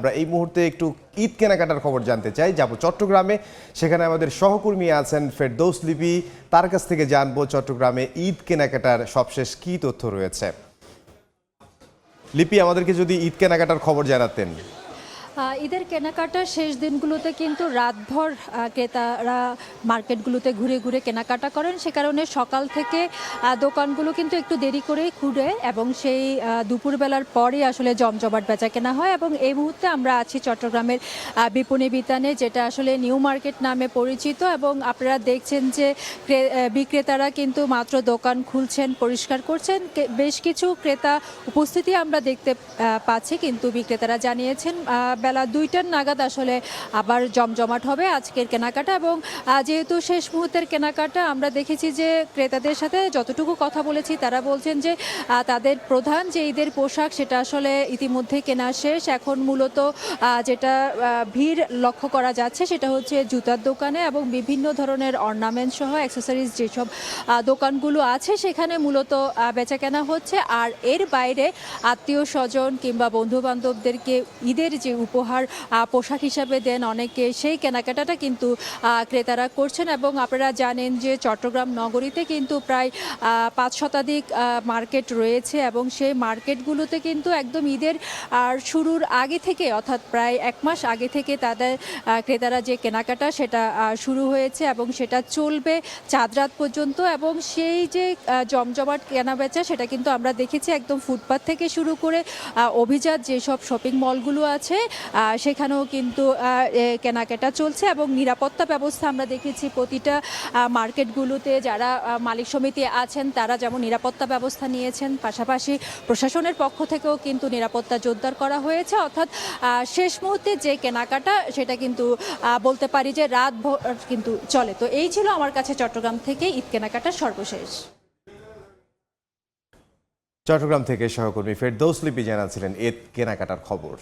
আমরা এই মুহূর্তে একটু ঈদ কেনাকাটার খবর জানতে চাই, যাব চট্টগ্রামে। সেখানে আমাদের সহকর্মী আছেন ফেরদৌস লিপি, তার কাছ থেকে জানবো চট্টগ্রামে ঈদ কেনাকাটার সবশেষ কি তথ্য রয়েছে। লিপি, আমাদেরকে যদি ঈদ কেনাকাটার খবর জানাতেন। ঈদের কেনাকাটার শেষ দিনগুলোতে কিন্তু রাতভর ক্রেতারা মার্কেটগুলোতে ঘুরে ঘুরে কেনাকাটা করেন। সে কারণে সকাল থেকে দোকানগুলো কিন্তু একটু দেরি করেই খুলে এবং সেই দুপুরবেলার পরে আসলে জমজমাট বেচা কেনা হয়। এবং এই মুহূর্তে আমরা আছি চট্টগ্রামের বিপণী বিতানে, যেটা আসলে নিউ মার্কেট নামে পরিচিত। এবং আপনারা দেখছেন যে বিক্রেতারা কিন্তু মাত্র দোকান খুলছেন, পরিষ্কার করছেন। বেশ কিছু ক্রেতা উপস্থিতি আমরা দেখতে পাচ্ছি, কিন্তু বিক্রেতারা জানিয়েছেন বেলা 2টার নাগাদ আসলে আবার জমজমাট হবে আজকের কেনাকাটা। এবং যেহেতু শেষ মুহূর্তের কেনাকাটা, আমরা দেখেছি যে ক্রেতাদের সাথে যতটুকু কথা বলেছি তারা বলছেন যে তাদের প্রধান যে ঈদের পোশাক সেটা আসলে ইতিমধ্যে কেনা শেষ। এখন মূলত যেটা ভিড় লক্ষ্য করা যাচ্ছে সেটা হচ্ছে জুতার দোকানে এবং বিভিন্ন ধরনের অর্নামেন্ট সহ অ্যাক্সেসরিজ যেসব দোকানগুলো আছে সেখানে মূলত বেচা কেনা হচ্ছে। আর এর বাইরে আত্মীয় স্বজন কিংবা বন্ধু বান্ধবদেরকে ঈদের যে উপহার পোশাক হিসাবে দেন অনেকে, সেই কেনাকাটাটা কিন্তু ক্রেতারা করছেন। এবং আপনারা জানেন যে চট্টগ্রাম নগরীতে কিন্তু প্রায় 5 শতাধিক মার্কেট রয়েছে এবং সেই মার্কেটগুলোতে কিন্তু একদম ঈদের শুরুর আগে থেকে, অর্থাৎ প্রায় 1 মাস আগে থেকে তাদের ক্রেতারা যে কেনাকাটা সেটা শুরু হয়েছে এবং সেটা চলবে চাঁদ রাত পর্যন্ত। এবং সেই যে জমজমাট কেনাবেচা সেটা কিন্তু আমরা দেখেছি একদম ফুটপাত থেকে শুরু করে অভিজাত যেসব শপিং মলগুলো আছে সেখানেও কিন্তু কেনাকাটা চলছে। এবং নিরাপত্তা ব্যবস্থা আমরা দেখেছি প্রতিটা মার্কেটগুলোতে যারা মালিক সমিতি আছেন তারা যেমন নিরাপত্তা ব্যবস্থা নিয়েছেন, পাশাপাশি প্রশাসনের পক্ষ থেকেও কিন্তু নিরাপত্তা জোরদার করা হয়েছে। অর্থাৎ শেষ মুহূর্তে যে কেনাকাটা সেটা কিন্তু বলতে পারি যে রাতভর কিন্তু চলে। তো এই ছিল আমার কাছে চট্টগ্রাম থেকে ঈদ কেনাকাটার সর্বশেষ। চট্টগ্রাম থেকে সহকর্মী ফেরদৌস লিপি জানাচ্ছিলেন ঈদ কেনাকাটার খবর।